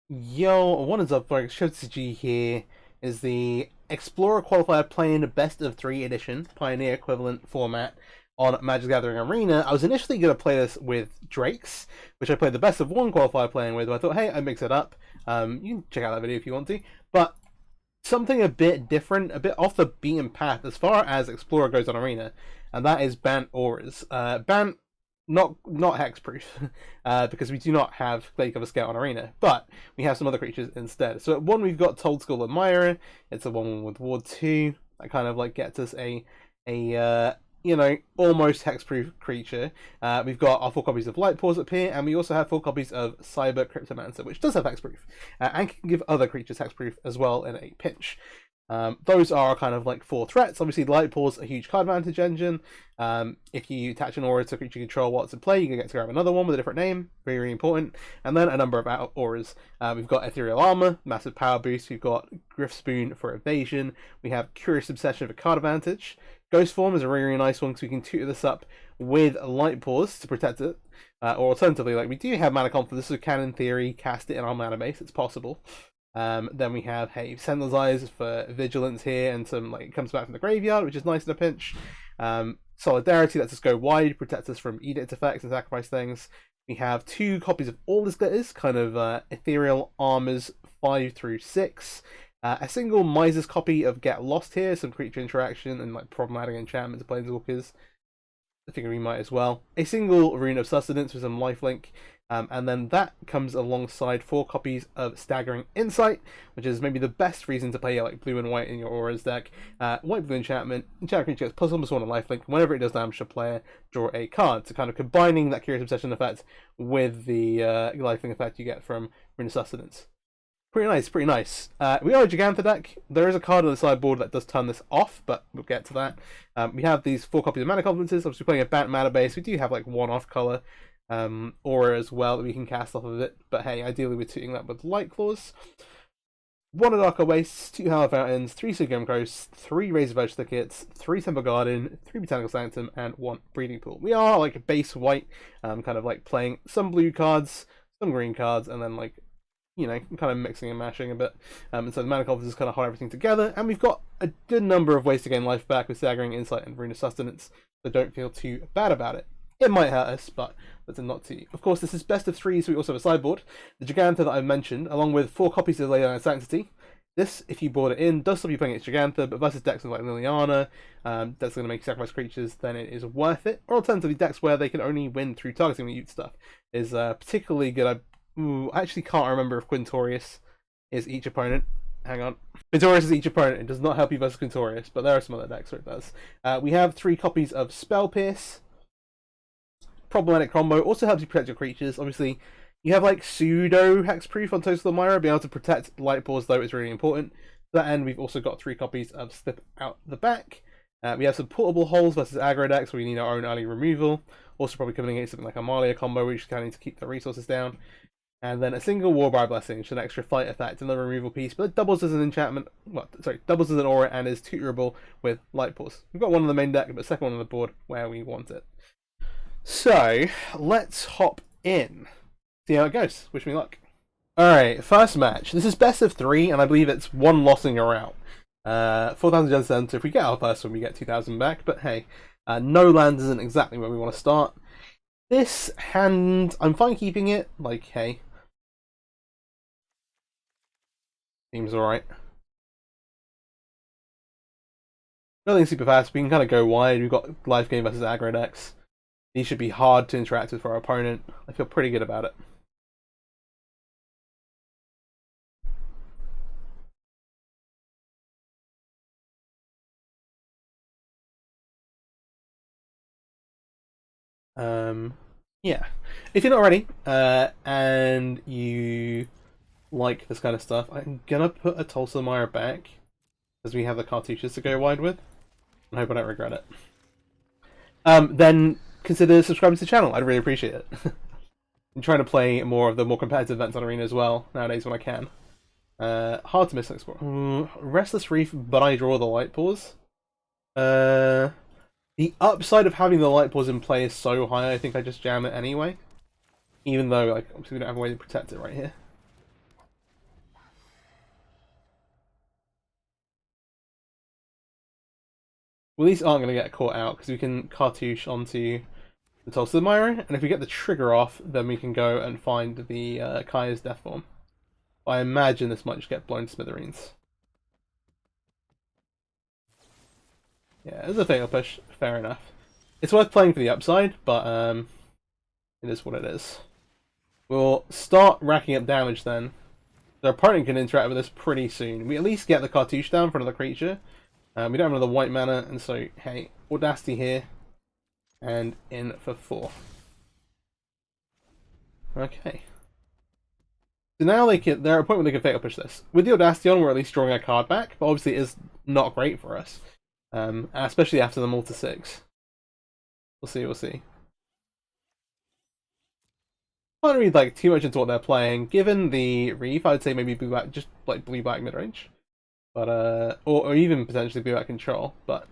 Yo, what is up, folks? MTG here is the Explorer Qualifier playing Best of 3 edition, Pioneer equivalent format on Magic the Gathering Arena. I was initially going to play this with Drakes, which I played the Best of 1 Qualifier playing with, but I thought, hey, I'd mix it up. You can check out that video if you want to. But something a bit different, a bit off the beaten path as far as Explorer goes on Arena, and that is Bant auras. Bant not hexproof, because we do not have Gladecover Scout on Arena, but we have some other creatures instead. So at 1 we've got Told School Admirer. It's a 1/1 with Ward 2. That kind of like gets us a almost hexproof creature. We've got our 4 copies of Light Paws up here, and we also have 4 copies of Cyber Cryptomancer, which does have hexproof, and can give other creatures hexproof as well in a pinch. Those are kind of like 4 threats. Obviously, Light Paws a huge card advantage engine. If you attach an aura to a creature you control while it's in play, you can get to grab another one with a different name. Very, very important. And then a number of auras. We've got Ethereal Armor, massive power boost. We've got Griff Spoon for evasion. We have Curious Obsession for card advantage. Ghost Form is a really, really nice one because we can tutor this up with Light Paws to protect it. Or alternatively, like we do have Mana Confidence, so we can in theory cast it in our mana base. It's possible. Then we have Sentinel's Eyes for vigilance here, and some like it comes back from the graveyard, which is nice in a pinch. Solidarity lets us go wide, protects us from edict effects and sacrifice things. We have 2 copies of all this glitters, kind of ethereal armors 5 through 6. A single Miser's copy of Get Lost here, some creature interaction and like problematic enchantments of planeswalkers. I figure we might as well. A single Rune of Sustenance with some lifelink. And then that comes alongside 4 copies of Staggering Insight, which is maybe the best reason to play like blue and white in your auras deck. White blue enchantment creature gets +1/+1 and lifelink. Whenever it does damage to a player, draw a card. So kind of combining that Curious Obsession effect with the lifelink effect you get from Rune of Sustenance. Pretty nice, pretty nice. We are a Gigantha deck. There is a card on the sideboard that does turn this off, but we'll get to that. We have these 4 copies of Mana Confidences. Obviously playing a Bant mana base. We do have like 1 off color aura as well that we can cast off of it, but hey, ideally we're tuning that with Light Claws. 1 Darker Wastes, 2 Howler Fountains, 3 Sigum Ghosts, 3 Razorverge Thickets, 3 Temple Garden, 3 Botanical Sanctum, and 1 Breeding Pool. We are like base white, kind of like playing some blue cards, some green cards, and then like kind of mixing and mashing a bit. And so the Mana Confidence kind of hold everything together, and we've got a good number of ways to gain life back with Staggering Insight and Rune of Sustenance, so don't feel too bad about it. It might hurt us, but that's not to. Of course, this is best of 3, so we also have a sideboard. The Gigantha that I mentioned, along with 4 copies of Leyline Sanctity. This, if you board it in, does stop you playing against Gigantha, but versus decks like Liliana, that's going to make sacrifice creatures, then it is worth it. Or alternatively, decks where they can only win through targeting the Ute stuff is particularly good. I actually can't remember if Quintorius is each opponent. Hang on. Quintorius is each opponent. It does not help you versus Quintorius, but there are some other decks where it does. We have 3 copies of Spell Pierce. Problematic combo also helps you protect your creatures. Obviously, you have like pseudo hexproof on Total Admirer. Being able to protect Light Paws though is really important. To that end, we've also got 3 copies of Slip Out the Back. We have some portable holes versus aggro decks where we need our own early removal. Also probably coming against something like Amalia combo where you just kind of need to keep the resources down. And then a single Warbribe Blessing, which is an extra fight effect, another removal piece, but it doubles as an enchantment. Doubles as an aura and is tutorable with Light Paws. We've got one on the main deck, but the second one on the board where we want it. So, let's hop in. See how it goes. Wish me luck. Alright, first match. This is best of 3, and I believe it's 1 loss in your route. 4,000 Gen Center. If we get our first one, we get 2,000 back, but hey, no land isn't exactly where we want to start. This hand, I'm fine keeping it. Like, hey. Seems alright. Nothing super fast. We can kind of go wide. We've got life game versus aggro decks. These should be hard to interact with for our opponent. I feel pretty good about it. Yeah. If you're not ready, and you like this kind of stuff, I'm gonna put a Tulsa Mire back, because we have the cartouches to go wide with. I hope I don't regret it. Then consider subscribing to the channel. I'd really appreciate it. I'm trying to play more of the more competitive events on Arena as well nowadays when I can. Hard to miss an Explorer. Restless Reef, but I draw the Light Paws. The upside of having the Light Paws in play is so high, I think I just jam it anyway. Even though, like, obviously we don't have a way to protect it right here. Well, these aren't going to get caught out because we can cartouche onto the Tulsa the Myra, and if we get the trigger off, then we can go and find the Kaya's death form. I imagine this might just get blown to smithereens. Yeah, it's a fatal push. Fair enough. It's worth playing for the upside, but it is what it is. We'll start racking up damage then. The opponent can interact with this pretty soon. We at least get the cartouche down for another creature. We don't have another white mana, and so, hey, Audacity here. And in for 4. Okay. So now they're at a point where they can fatal push this. With the Audacity on, we're at least drawing a card back, but obviously it is not great for us. Especially after the Malta 6. We'll see. I don't read like too much into what they're playing. Given the Reef, I'd say maybe blue back, just like blue back mid range, but or even potentially blue back control. But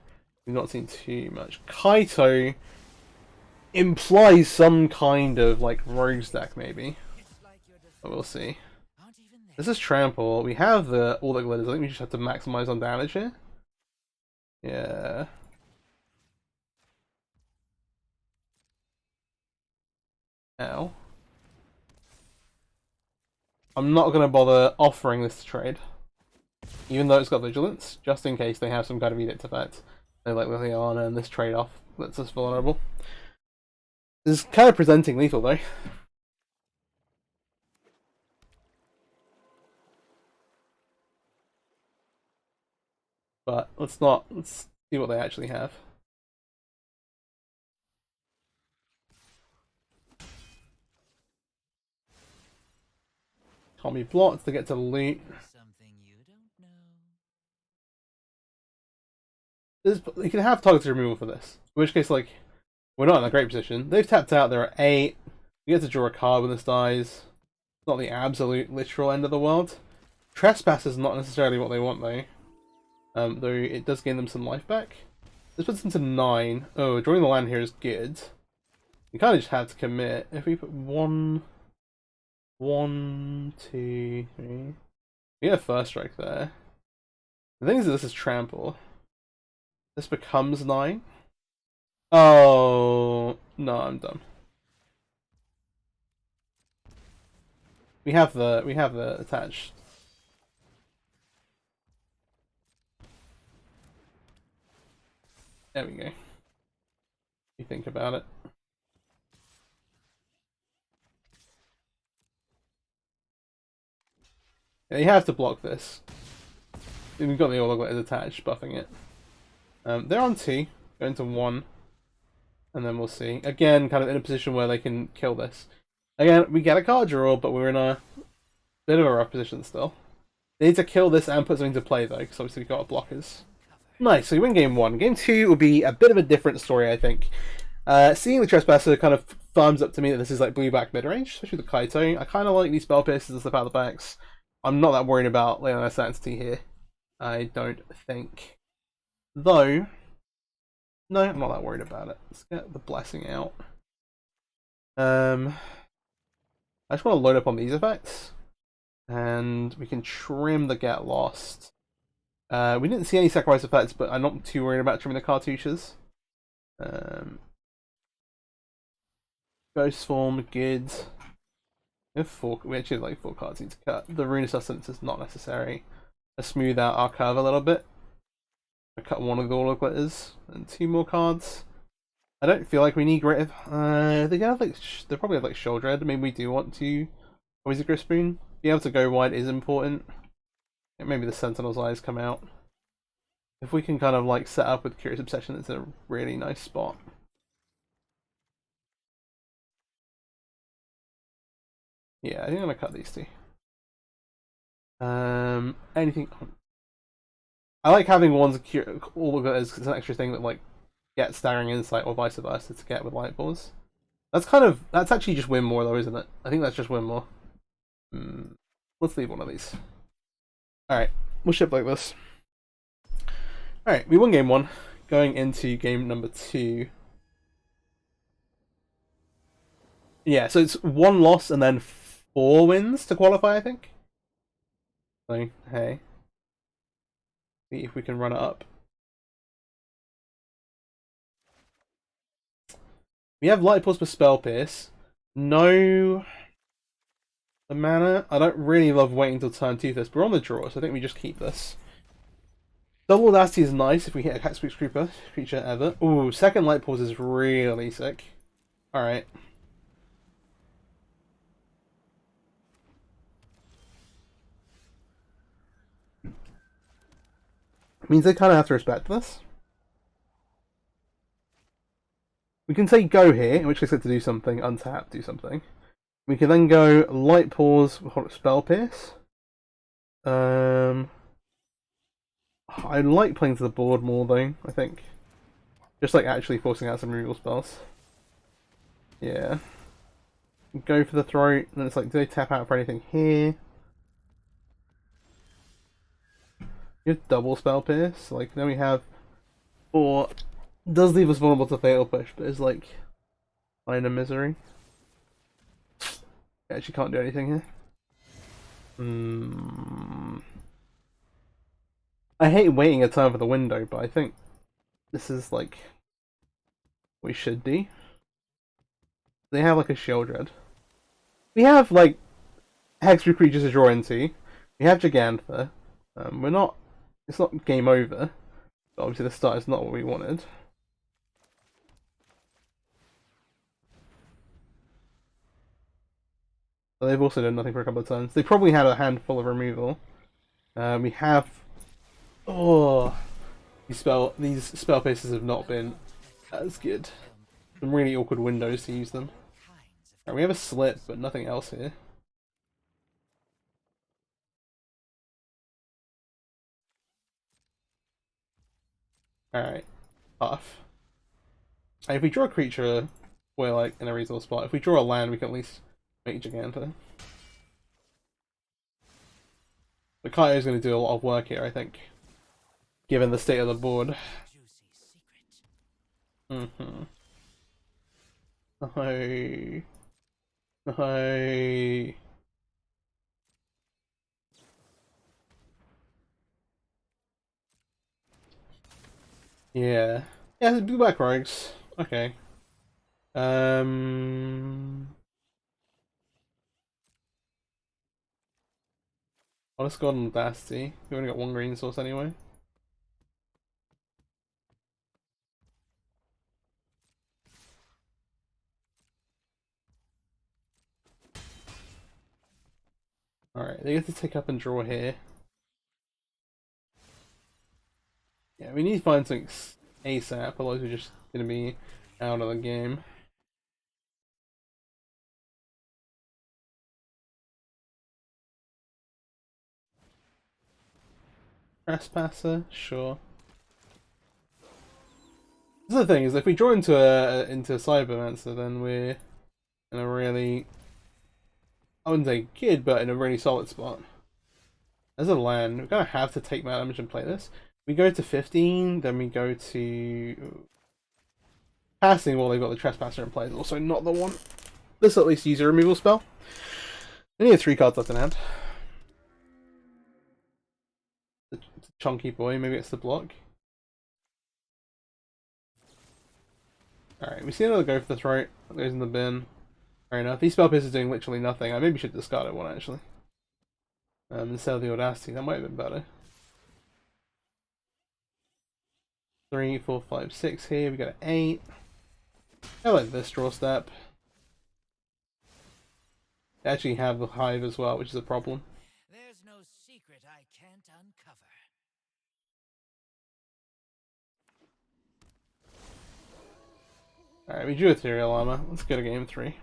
we've not seen too much. Kaito implies some kind of like rogues deck maybe, but we'll see. This is trample. We have all the glitters. I think we just have to maximize on damage here. Yeah. Ow. I'm not going to bother offering this to trade, even though it's got vigilance, just in case they have some kind of edict effect. They like Liliana, and this trade-off lets us vulnerable. This is kind of presenting lethal though. But let's see what they actually have. Can't be blocked to get to loot. You can have target removal for this. In which case, like, we're not in a great position. They've tapped out. There are 8. We get to draw a card when this dies. Not the absolute literal end of the world. Trespass is not necessarily what they want though. Though it does gain them some life back. This puts them to 9. Oh, drawing the land here is good. You kind of just have to commit. If we put 1, 2, 3. We get a first strike there. The thing is that this is trample. This becomes 9. Oh no, I'm dumb. We have the attached. There we go. You think about it. Yeah, you have to block this. We've got the Orloglitters attached, buffing it. They're on 2, going to 1, and then we'll see. Again, kind of in a position where they can kill this. Again, we get a card draw, but we're in a bit of a rough position still. They need to kill this and put something to play though, because obviously we've got blockers. Nice, so we win game 1. Game 2 will be a bit of a different story, I think. Seeing the Trespasser kind of thumbs up to me that this is like blue back mid range, especially with the Kaito. I kind of like these spell pierces and stuff out of the backs. I'm not that worried about Leon's Sanctity here. I don't think. Though, no, I'm not that worried about it. Let's get the Blessing out. I just want to load up on these effects. And we can trim the Get Lost. We didn't see any sacrifice effects, but I'm not too worried about trimming the cartouches. Ghost Form, good. We actually have like 4 cards need to cut. The Rune of Sustenance is not necessary. Let's smooth out our curve a little bit. I cut one of the All Glitters and 2 more cards. I don't feel like we need great. They have like they probably have like Shoulder Head. Maybe we do want to. Always a Grispoon. Being able to go wide is important. Maybe the Sentinel's Eyes come out. If we can kind of like set up with Curious Obsession, it's a really nice spot. Yeah, I think I'm gonna cut these 2. Anything? I like having ones all of it as an extra thing that like gets Staggering Insight or vice versa to get with Light Paws. That's actually just win more though, isn't it? I think that's just win more. Let's leave one of these. Alright, we'll ship like this. Alright, we won game 1. Going into game number 2. Yeah, so it's 1 loss and then 4 wins to qualify, I think. So, hey. See if we can run it up. We have Light Paws for Spell Pierce. No... The mana. I don't really love waiting until turn 2 for this, but we're on the draw, so I think we just keep this. Double Audacity is nice if we hit a Hexproof creature ever. Ooh, second Light Paws is really sick. Alright. Means they kind of have to respect this. We can say go here, in which case we have to do something, untap, do something. We can then go Light Paws, Spell Pierce. I like playing to the board more though, I think. Just like actually forcing out some removal spells. Yeah. Go for the throat, and then it's like, do they tap out for anything here? You have double Spell Pierce, like then we have 4. Does leave us vulnerable to Fatal Push, but it's like minor misery. Actually can't do anything here. I hate waiting a turn for the window, but I think this is like what we should do. They have like a Sheoldred. We have like Hexproof creatures to draw into. We have Gigantha. We're not. It's not game over. But obviously the start is not what we wanted. But they've also done nothing for a couple of turns. They probably had a handful of removal. We have. Oh, these spell pieces have not been as good. Some really awkward windows to use them. Right, we have a slip, but nothing else here. Alright, tough. And if we draw a creature, we're like in a reasonable spot. If we draw a land, we can at least make Giganta. The Kaito is going to do a lot of work here, I think, given the state of the board. No. No. Yeah. Yeah, blue black rogues. Okay. I'll just go on Audacity. We've only got one green source anyway. Alright, they get to take up and draw here. Yeah, we need to find something ASAP, otherwise we're just gonna be out of the game. Trespasser, sure. The other thing is, if we draw into a Cybermancer, then we're in a really, I wouldn't say good, but in a really solid spot. As a land, we're gonna have to take mana damage and play this. We go to 15, then we go to passing while they've got the Trespasser in play is also not the one. Let's at least use a removal spell. We need 3 cards left in hand. The chunky boy, maybe it's the block. Alright, we see another go for the throat. That goes in the bin. Fair enough. These spell pieces are doing literally nothing. I maybe should discard it one actually. Instead of the Audacity, that might have been better. 3, 4, 5, 6 here. We got an 8. I like this draw step. They actually have the hive as well, which is a problem. There's no secret I can't uncover. Alright, we drew Ethereal Armor. Let's go to game 3.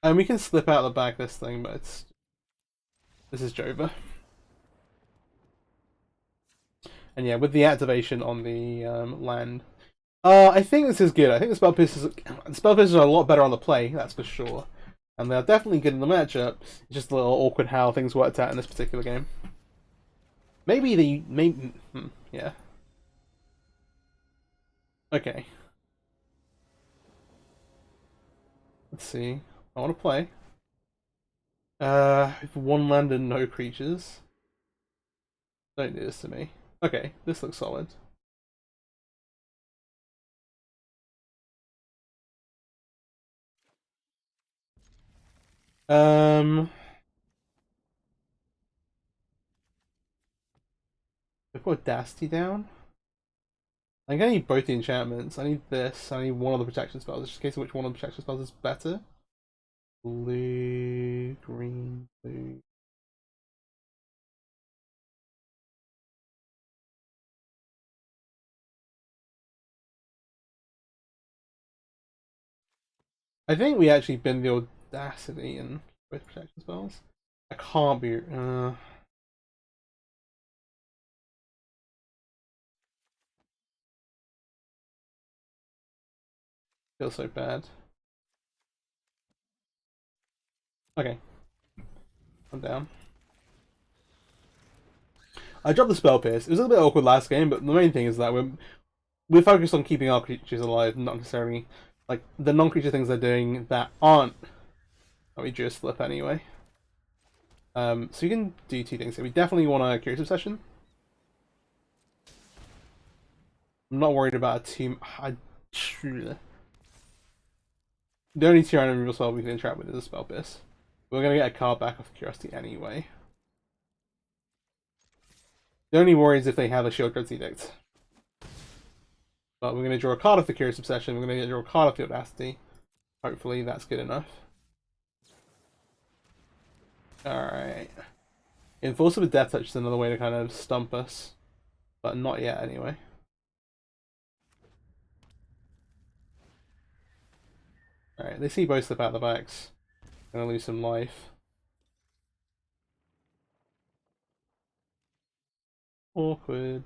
And we can slip out the back this thing, but it's... This is Jova. And yeah, with the activation on the land. I think this is good. I think the spell pieces are a lot better on the play, that's for sure. And they're definitely good in the matchup. It's just a little awkward how things worked out in this particular game. Yeah. Okay. Let's see. I want to play. One land and no creatures. Don't do this to me. Okay, this looks solid. Um, I put Audacity down. I think I need both the enchantments. I need this. I need one of the protection spells. Just in case of which one of the protection spells is better. Blue, green, blue. I think we actually bin the Audacity in both protection spells. I can't be. Feels so bad. Okay, I'm down. I dropped the spell pierce. It was a little bit awkward last game, but the main thing is that we're focused on keeping our creatures alive, not necessarily like the non-creature things they're doing that aren't. Oh, we just flip anyway. So we can do two things here. We definitely want a Curious Obsession. I'm not worried about a team. The only Tyranno removal spell we can interact with is a Spell Pierce. We're gonna get a card back off Curiosity anyway. The only worry is if they have a Shield Guard's Edict. But we're gonna draw a card off the Curious Obsession. We're gonna draw a card off the Audacity. Hopefully that's good enough. Alright. Enforcer with Death Touch is another way to kind of stump us. But not yet anyway. Alright, they see both slip out the backs. Gonna lose some life. Awkward.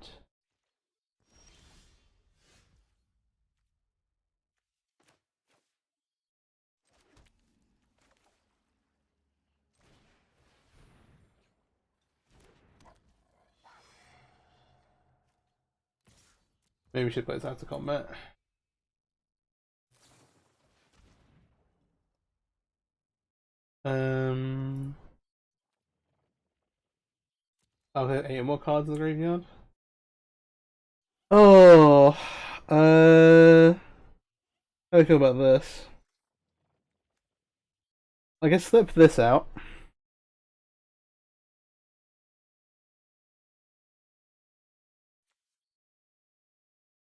Maybe we should play this out to combat. I'll hit 8 more cards in the graveyard. Oh, how do you feel about this? I can slip this out.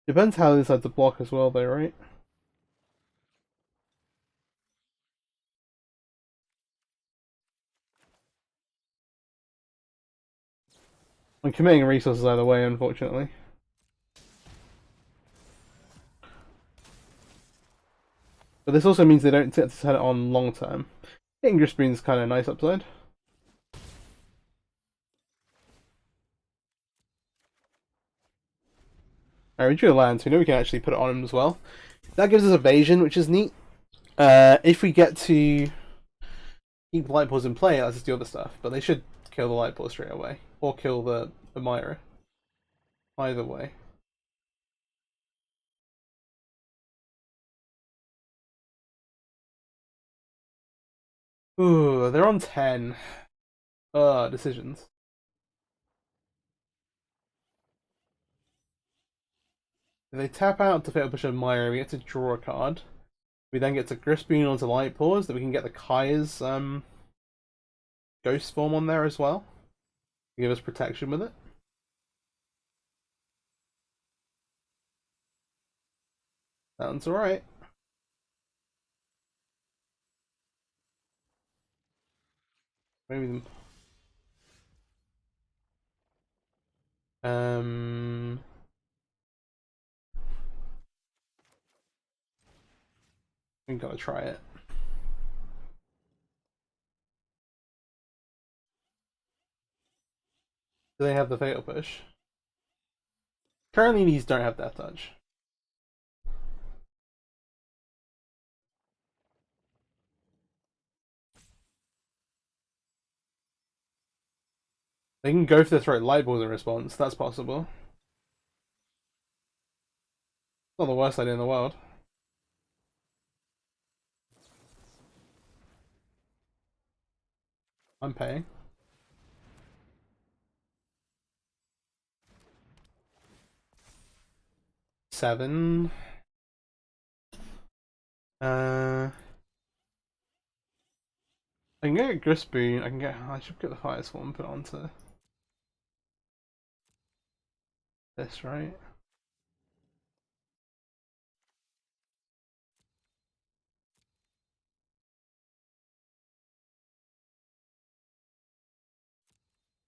Depends how they decide to block as well, though, right? I'm committing resources either way, unfortunately. But this also means they don't get to set it on long term. Ingress Spoon's kind of a nice upside. Alright, we drew a land, so we know we can actually put it on him as well. That gives us evasion, which is neat. If we get to keep the Light Paws in play, let's just do other stuff. But they should kill the Light Paws straight away. Or kill the Myra. Either way. Ooh, they're on 10. Decisions. If they tap out to Fatal Push of Myra, we get to draw a card. We then get to Grisbean onto Light Paws, that we can get the Kaya's Ghost form on there as well. Give us protection with it. Sounds alright. Maybe we gotta try it. Do they have the Fatal Push? Currently these don't have Death Touch. They can go for the throat Light Balls in response, that's possible. Not the worst idea in the world. I'm paying. Seven. I can get a Grisboon. I should get the Fire Swarm and put it onto this, right?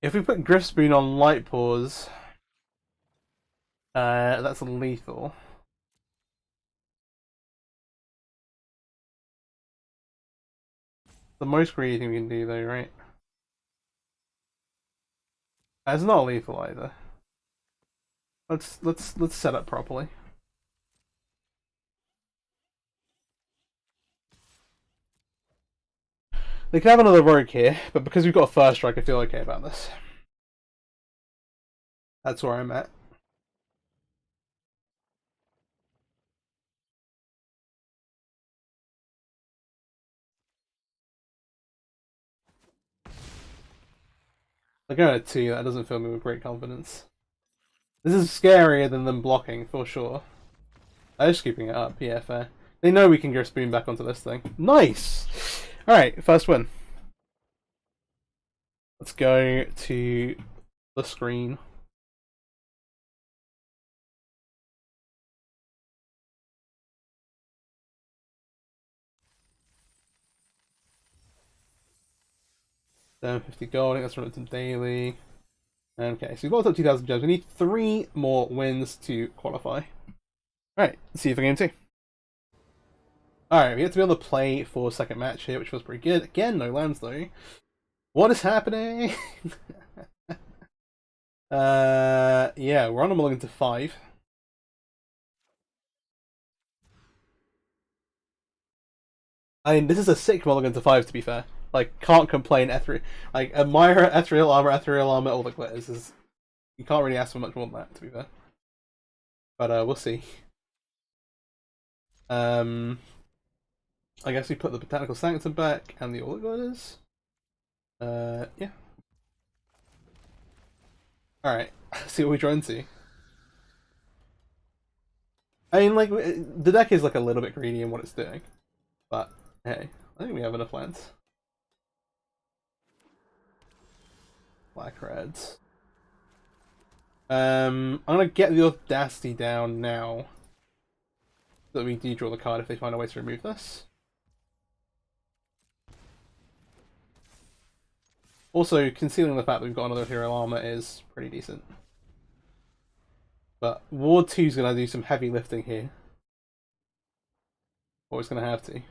If we put Grisboon on Light Paws, that's lethal. The most greedy thing we can do, though, right? It's not lethal either. Let's set up properly. They can have another rogue here, but because we've got a first strike, I feel okay about this. That's where I'm at. They're going at 2, that doesn't fill me with great confidence. This is scarier than them blocking, for sure. They're just keeping it up, yeah, fair. They know we can get Spoon back onto this thing. Nice! Alright, first win. Let's go to the screen. $750 gold, I think that's relative daily. Okay, so we've got up 2,000 gems. We need 3 more wins to qualify. Alright, let's see you for game 2. Alright, we get to be able to play for second match here, which feels pretty good. Again, no lands though. What is happening? Yeah, we're on a mulligan to 5. I mean, this is a sick mulligan to 5, to be fair. Like, can't complain. Like, admire ethereal armor, all the glitters. You can't really ask for much more than that, to be fair. But we'll see. I guess we put the Botanical Sanctum back and the all the glitters. Yeah. Alright, see what we draw into. I mean, like, the deck is like a little bit greedy in what it's doing. But, hey, I think we have enough lands. Black reds. I'm gonna get the Audacity down now. So that we do draw the card if they find a way to remove this. Also, concealing the fact that we've got another Hero Armor is pretty decent. But Ward 2 is going to do some heavy lifting here. Or it's going to have to.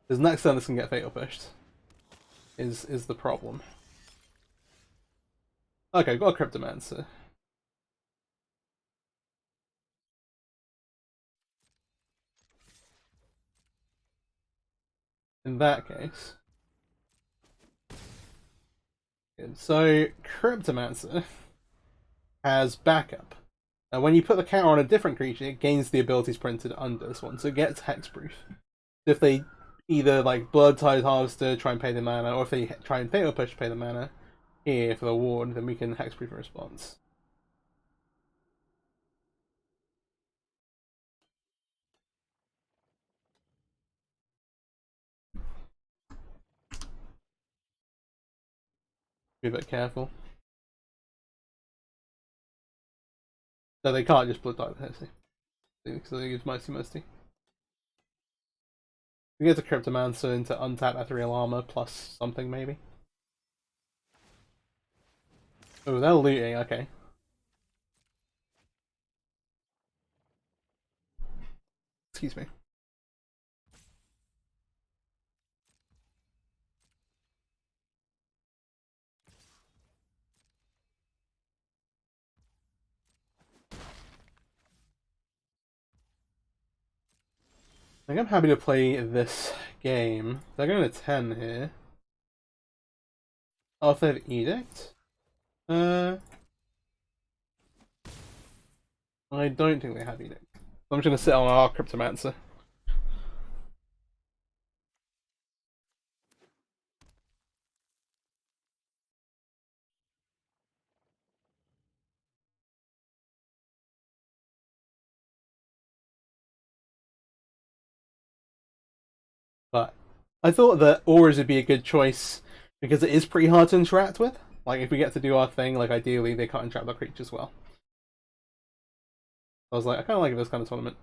Because next turn this can get Fatal Pushed. Is the problem. Okay, got a Cryptomancer. In that case. Good. So, Cryptomancer has backup. Now, when you put the counter on a different creature, it gains the abilities printed under this one, so it gets hexproof. If they either like Blood Tide Harvester, try and pay the mana, or if they try and Fatal Push to pay the mana here for the ward, then we can hexproof a response. Be a bit careful. So they can't just Blood Tide Harvester. Because they use Mighty. We get a Cryptomancer into untap Ethereal Armor plus something maybe. Oh, they're looting, okay. Excuse me. I think I'm happy to play this game. They're going to 10 here. Oh, if they have Edict? I don't think they have Edict. I'm just going to sit on our Cryptomancer. But I thought that auras would be a good choice because it is pretty hard to interact with. Like, if we get to do our thing, like, ideally they can't interact with our creatures well. I was like, I kind of like this kind of tournament.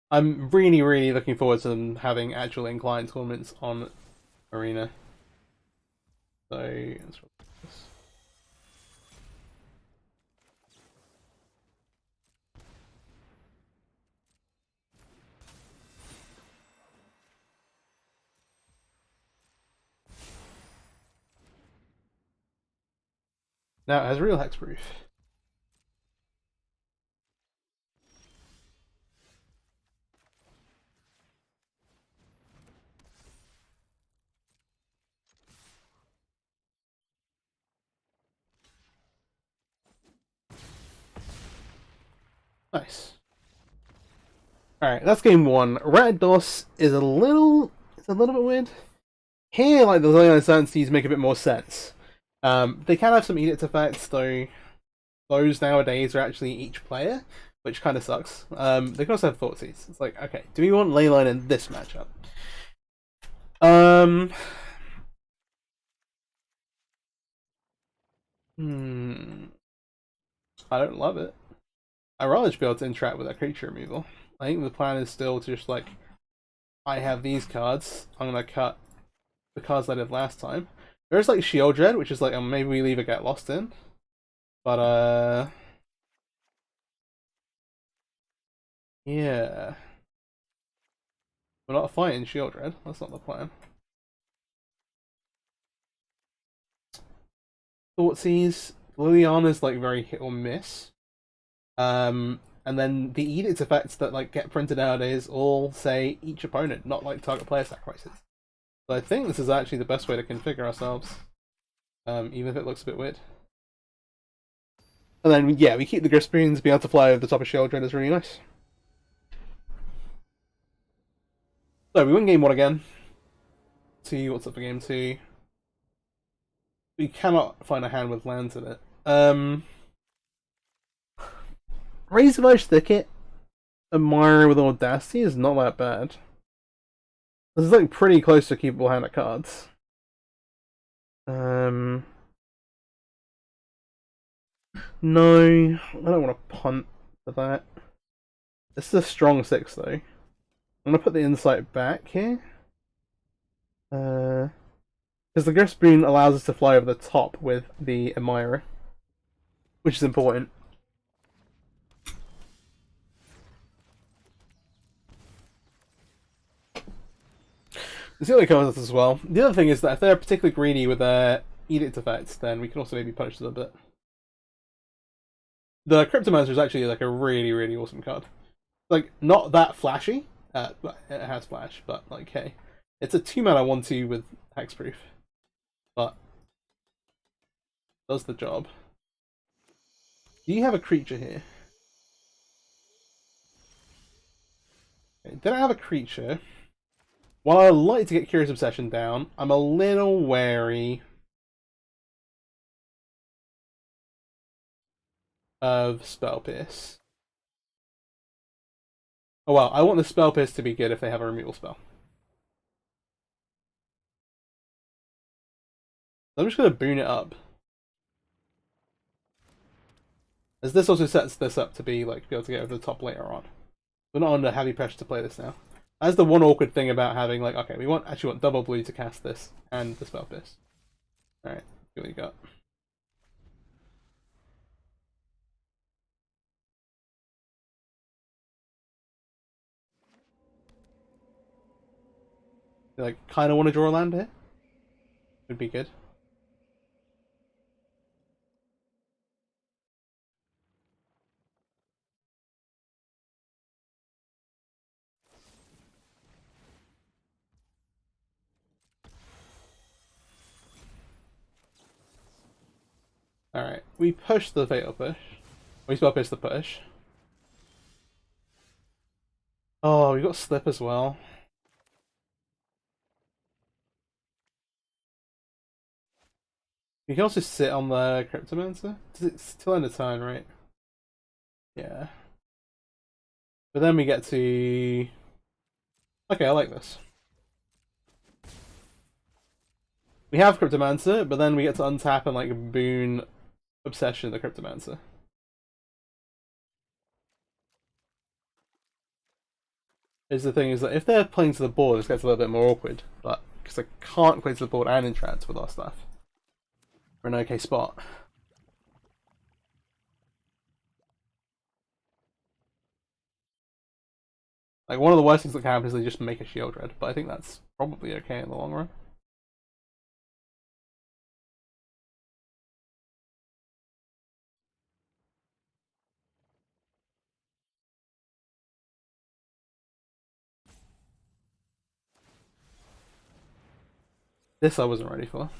I'm really, really looking forward to them having actual incline tournaments on Arena. So, let's this. Now it has real hexproof. Nice. Alright, that's game one. Red DOS is a little bit weird. Here, like, the Ley uncertainties make a bit more sense. They can have some edict effects, though those nowadays are actually each player, which kind of sucks. They can also have Thoughtseize. It's like, okay, do we want Leyline in this matchup? I don't love it. I'd rather just be able to interact with that creature removal. I think the plan is still to just, like, I have these cards, I'm gonna cut the cards I did last time. There's, like, Shield Dread, which is like, maybe we leave a Get Lost in. But, yeah. We're not fighting Shield Dread, that's not the plan. Thoughtseize, Liliana's, like, very hit or miss. And then the edict effects that, like, get printed nowadays all say each opponent, not like target player sacrifices. So I think this is actually the best way to configure ourselves, even if it looks a bit weird. And then, yeah, we keep the Grispoons, being able to fly over the top of Shield Dread is really nice. So we win game one again. See what's up for game two. We cannot find a hand with lands in it. Razorfish Thicket, Admirer with Audacity is not that bad. This is, like, pretty close to a keepable hand of cards. No, I don't want to punt for that. This is a strong 6 though. I'm gonna put the Insight back here. Because the Grispoon allows us to fly over the top with the Admirer, which is important. The other comes with as well. The other thing is that if they're particularly greedy with their edict effects, then we can also maybe punish them a bit. The Cryptomancer is actually, like, a really, really awesome card. Like, not that flashy, but it has flash, but, like, hey. It's a 2-mana 1/2 with hexproof, but does the job. Do you have a creature here? Okay, did I have a creature? While I'd like to get Curious Obsession down, I'm a little wary of Spell Pierce. Oh well, I want the Spell Pierce to be good if they have a removal spell. I'm just going to boon it up. As this also sets this up to be, like, be able to get over the top later on. We're not under heavy pressure to play this now. That's the one awkward thing about having, like, okay, we actually want double blue to cast this and the Spell Pierce. Alright, see what you got. You, like, kind of want to draw a land here? Would be good. Alright, we push the Fatal Push. We Spell Pierce the push. Oh, we got Slip as well. We can also sit on the Cryptomancer. Does it still end of turn, right? Yeah. But then we get to... Okay, I like this. We have Cryptomancer, but then we get to untap and like boon Obsession the Cryptomancer. Is the thing is that if they're playing to the board, this gets a little bit more awkward. But because I can't play to the board and entrance with our stuff, we're in an okay spot. Like one of the worst things that can happen is they just make a shield red, but I think that's probably okay in the long run. This I wasn't ready for.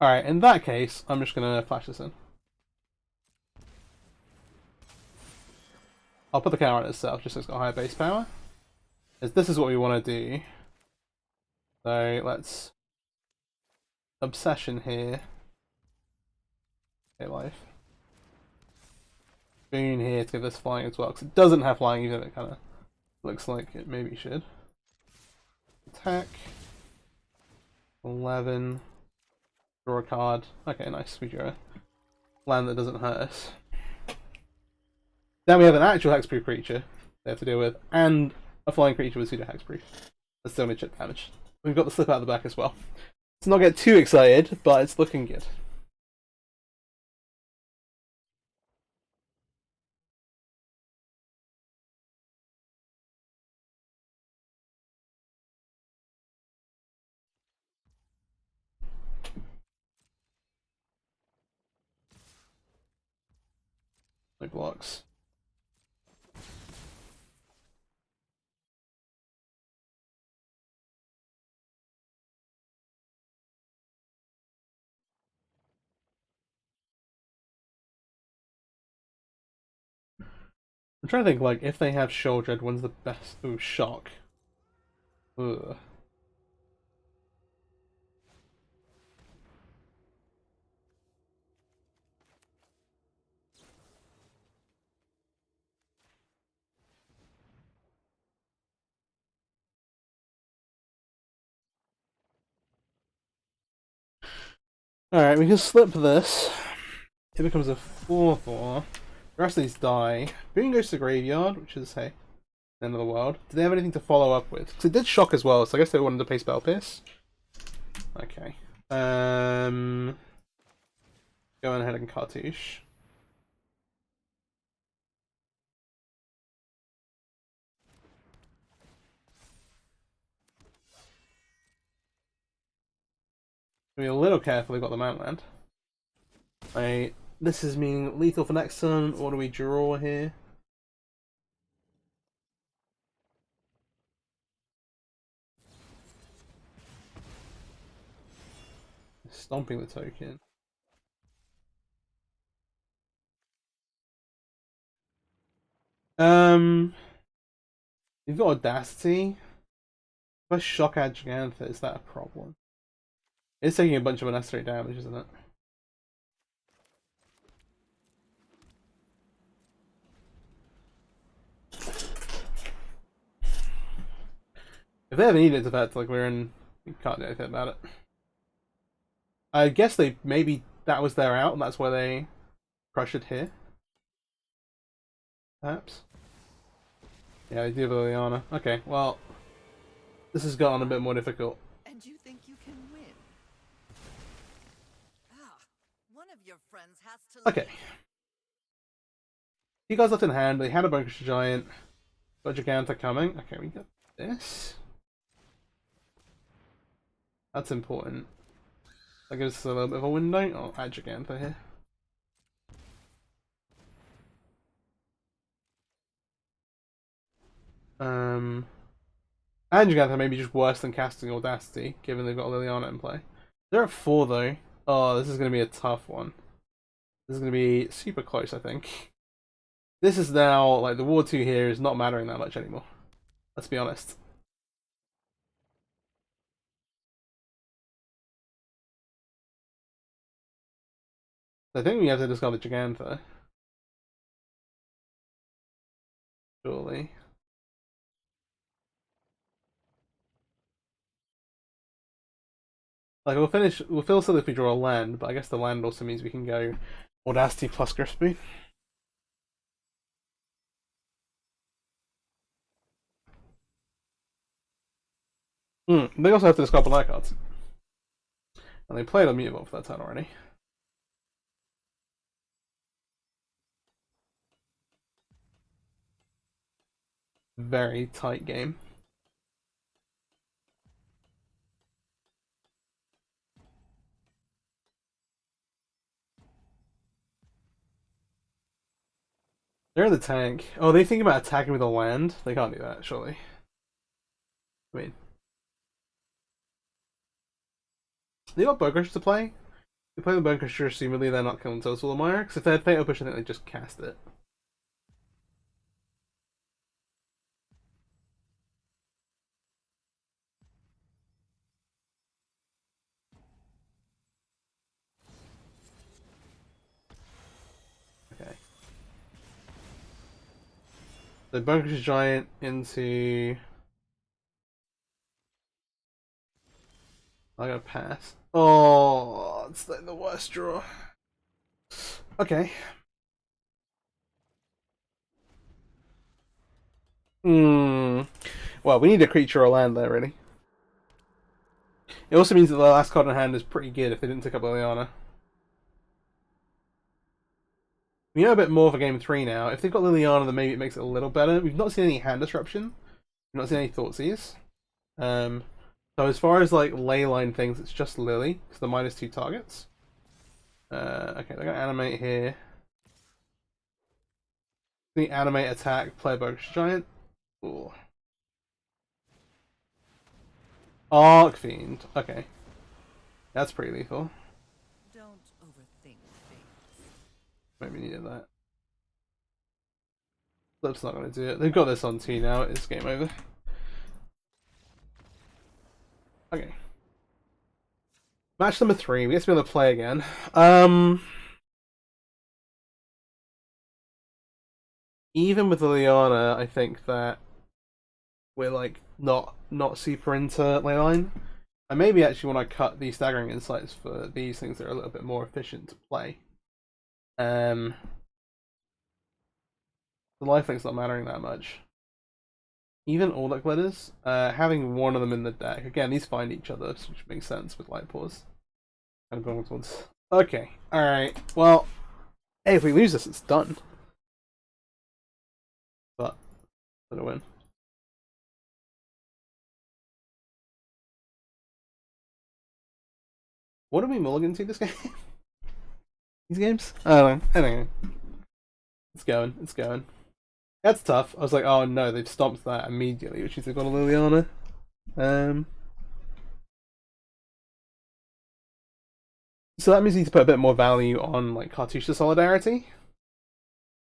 Alright, in that case, I'm just gonna flash this in. I'll put the counter on itself just so it's got higher base power. Because this is what we want to do. So let's Obsession here. Okay, life. Boon here to give this flying as well, because it doesn't have flying even if it kind of looks like it maybe should. Attack. 11. Draw a card. Okay, nice. We drew a land that doesn't hurt us. Then we have an actual hexproof creature they have to deal with, and a flying creature with pseudo hexproof. That's still mid chip damage. We've got the slip out of the back as well. Let's not get too excited, but it's looking good. No blocks. I'm trying to think, like, if they have Sholdred, when's the best? Ooh, Shock. Ugh. Alright, we can slip this. It becomes a 4/4. The rest of these die. Boon goes to the graveyard, which is, hey, end of the world. Do they have anything to follow up with? Because it did shock as well, so I guess they wanted to pay Spell Pierce. Okay. Going ahead and Cartouche. Be a little careful, we've got the Mount Land. Right, this is meaning lethal for next turn. What do we draw here? Stomping the token. You've got Audacity. If I shock Gigantha, is that a problem? It's taking a bunch of unnecessary damage, isn't it? If they have an Edict effect, like we're in, we can't do anything about it. I guess they maybe that was their out, and that's why they crush it here. Perhaps. Yeah, they do have Liliana. Okay, well, this has gotten a bit more difficult. And you think you can win? Ah, one of your friends has to Okay. You guys left in hand. They had a Bunker Giant. Got Giganta coming. Okay, we got this. That's important. That gives us a little bit of a window. I'll add Giganta here. And Giganta may be just worse than casting Audacity, given they've got Liliana in play. They're at 4 though. Oh, this is going to be a tough one. This is going to be super close, I think. This is now, like, the War 2 here is not mattering that much anymore. Let's be honest. I think we have to discover Gigantha. Surely. Like we'll fill so if we draw a land, but I guess the land also means we can go Audacity plus Crispy. They also have to discard black cards. And they played on Mutable for that turn already. Very tight game. They're in the tank. Oh, they think about attacking with a land? They can't do that, surely. I mean, they got Bogrish to play. They play the Bogrish, assumedly they're not killing Total Mire, because if they had Fatal Push, I think they just cast it. Okay. The Bogrish Giant into... I gotta pass. Oh, it's like the worst draw. Okay. Well, we need a creature or land there, really. It also means that the last card in hand is pretty good if they didn't take up Liliana. We know a bit more for game 3 now. If they've got Liliana, then maybe it makes it a little better. We've not seen any hand disruption. We've not seen any Thoughtseize. So as far as like leyline things, it's just Lily, because the -2 targets. Okay, they're gonna animate here. The animate attack, play Bogus Giant. Ooh. Arc Fiend. Okay. That's pretty lethal. Don't overthink things. Maybe needed that. Flip's not gonna do it. They've got this on 2 now, it's game over. Okay. Match number 3, we get to be able to play again. Even with Liliana, I think that we're like not super into leyline. And maybe actually when I cut the staggering insights for these things, they're a little bit more efficient to play. The lifelink's not mattering that much. Even all deck letters, having one of them in the deck. Again, these find each other, which makes sense with Light Paws. Kind of going towards. Okay, alright. Well, hey, if we lose this, it's done. But, gonna win. What are we mulligan to this game? These games? I don't know. It's going. It's going. That's tough. I was like, oh no, they've stopped that immediately, which means they've got a Liliana. So that means we need to put a bit more value on like Cartouche Solidarity.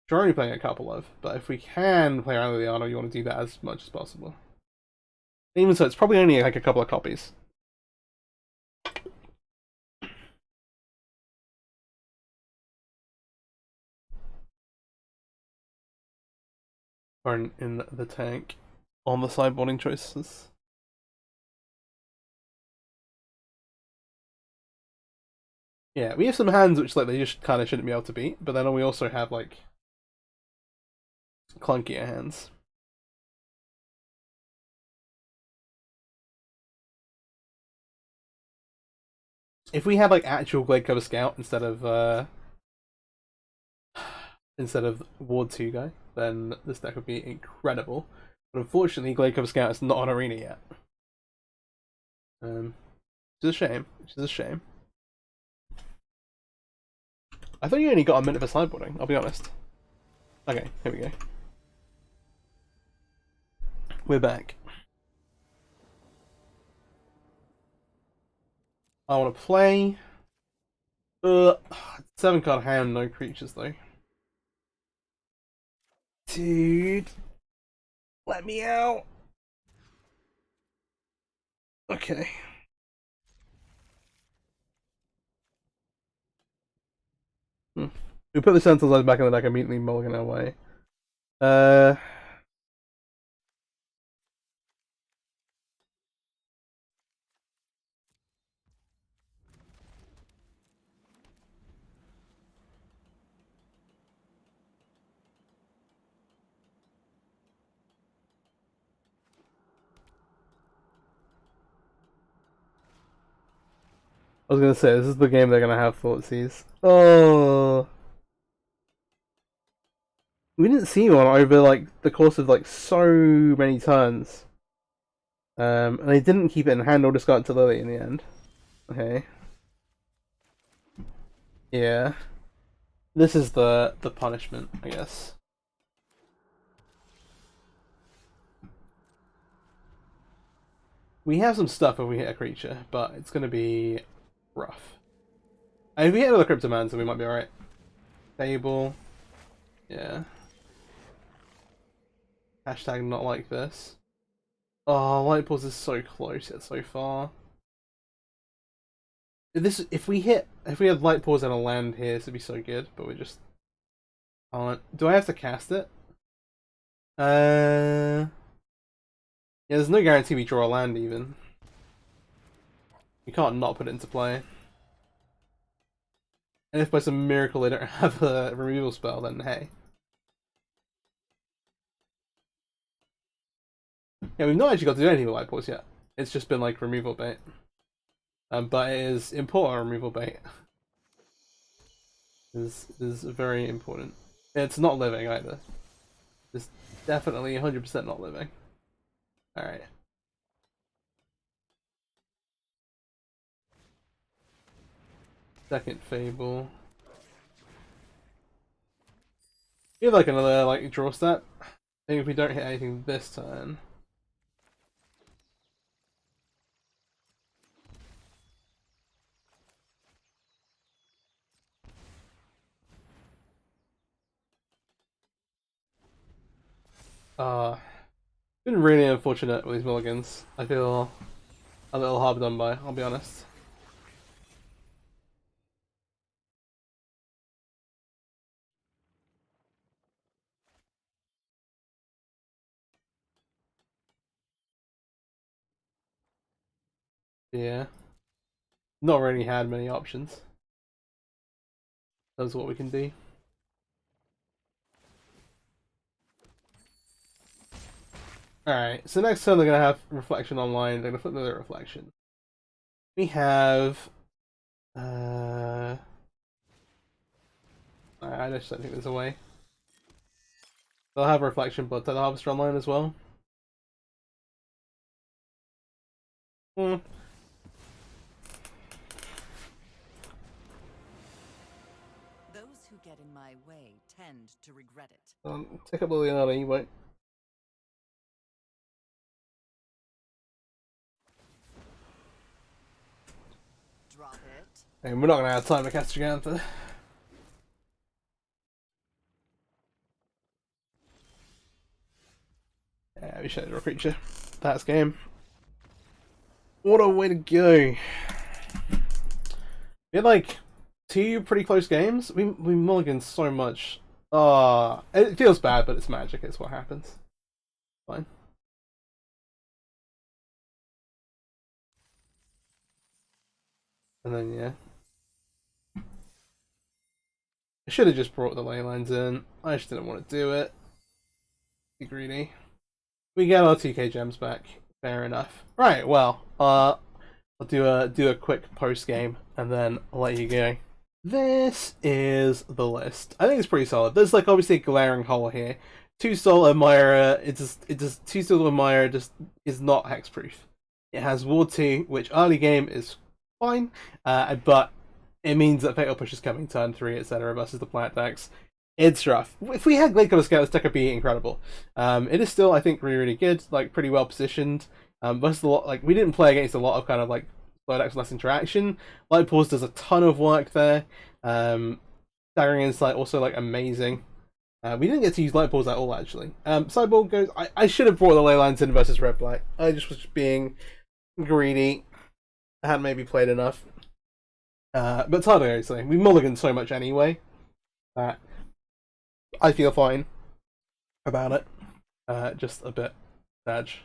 We're only playing a couple of, but if we can play around Liliana, you want to do that as much as possible. Even so, it's probably only like a couple of copies. Or in the tank on the sideboarding choices. Yeah, we have some hands which like they just kind of shouldn't be able to beat, but then we also have like clunkier hands. If we had like actual Gladecover Scout instead of Ward 2 guy, then this deck would be incredible. But unfortunately, Gladecover Scout is not on Arena yet. Which is a shame. Which is a shame. I thought you only got a minute for sideboarding, I'll be honest. Okay, here we go. We're back. I want to play. 7-card hand, no creatures though. Dude, let me out. Okay. We put the Sentinels back in the deck, immediately mulligan away. I was gonna say, this is the game they're gonna have Thoughtseize. Oh, we didn't see one over like the course of like so many turns. And they didn't keep it in hand or discard it to Lily in the end. Okay. Yeah. This is the punishment, I guess. We have some stuff if we hit a creature, but it's gonna be rough. And if we hit another Cryptomancer, we might be alright. Table. Yeah. Hashtag not like this. Oh, Light Paws is so close yet so far. If we had Light Paws and a land here, this would be so good, but we just aren't. Do I have to cast it? Yeah, there's no guarantee we draw a land even. We can't not put it into play. And if by some miracle they don't have a removal spell, then hey. Yeah, we've not actually got to do anything with Light Paws yet. It's just been like removal bait. But it is important removal bait. It is very important. It's not living either. It's definitely 100% not living. Alright. Second Fable. We have like another like draw stat. I think if we don't hit anything this turn. Been really unfortunate with these mulligans. I feel a little hard done by, I'll be honest. Yeah. Not really had many options. That's what we can do. Alright, so next turn they're going to have Reflection online. They're going to flip another Reflection. We have... I just don't think there's a way. They'll have Reflection, but they'll Harvester online as well. Hmm. Those who get in my way tend to regret it. Take up Liliana, you won't. Drop it. And we're not going to have time to cast Gigantha. Yeah, we should draw a creature. That's game. What a way to go. We had like 2 pretty close games. We mulliganed so much. It feels bad, but it's magic. It's what happens. Fine. And then yeah. I should have just brought the ley lines in. I just didn't want to do it. Be greedy. We get our 2k gems back. Fair enough. Right, well, I'll do a quick post game and then I'll let you go. This is the list. I think it's pretty solid. There's like obviously a glaring hole here. 2 Soul Admirer, it just 2 Soul Admirer just is not hexproof. It has Ward 2, which early game is fine, but it means that Fatal Push is coming turn 3, etc. versus the plant decks. It's rough. If we had Gladecover Scout, this deck would be incredible. It is still, I think, really good, like pretty well positioned. Versus a lot, like we didn't play against a lot of kind of like slow decks with less interaction. Light Paws does a ton of work there. Staggering Insight also like amazing. We didn't get to use Light Paws at all actually. Sideboard goes. I should have brought the ley lines in versus Red Blight. I just was being greedy. I hadn't maybe played enough. But it's hard to say. We mulliganed so much anyway that I feel fine about it. Just a bit edge.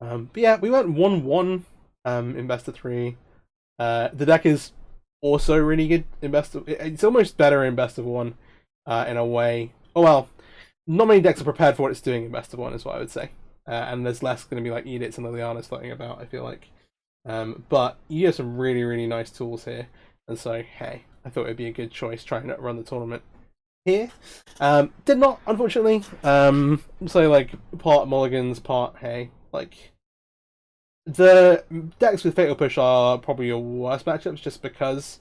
But yeah, we went 1-1 in best of 3. The deck is also really good in best of... It's almost better in best of 1 in a way. Oh well, not many decks are prepared for what it's doing in best of 1 is what I would say. And there's less going to be like Edicts and Liliana's floating about, I feel like. But you have some really, really nice tools here. And so, hey, I thought it'd be a good choice trying to run the tournament here. Did not, unfortunately. So, like, part mulligans, part, hey, like... The decks with Fatal Push are probably your worst matchups just because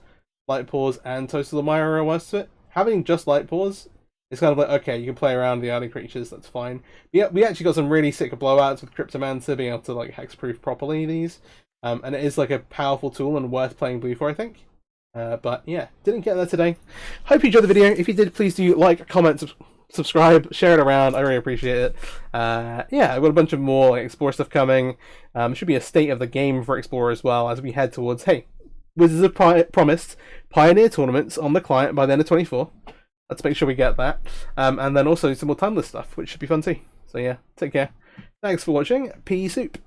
Light Paws and Toast of the Mire are worse to it. Having just Light Paws, it's kind of like, okay, you can play around the early creatures, that's fine. Yeah, we actually got some really sick blowouts with Cryptomancer being able to like hexproof properly these. And it is like a powerful tool and worth playing blue for, I think. But yeah, didn't get there today. Hope you enjoyed the video. If you did, please do like, comment, subscribe, share it around. I really appreciate it. Yeah, I've got a bunch of more like, Explorer stuff coming. Should be a state of the game for Explorer as well as we head towards, hey, Wizards have promised Pioneer tournaments on the client by the end of 24. Let's make sure we get that. And then also some more timeless stuff, which should be fun too. So yeah, take care. Thanks for watching. Pea soup.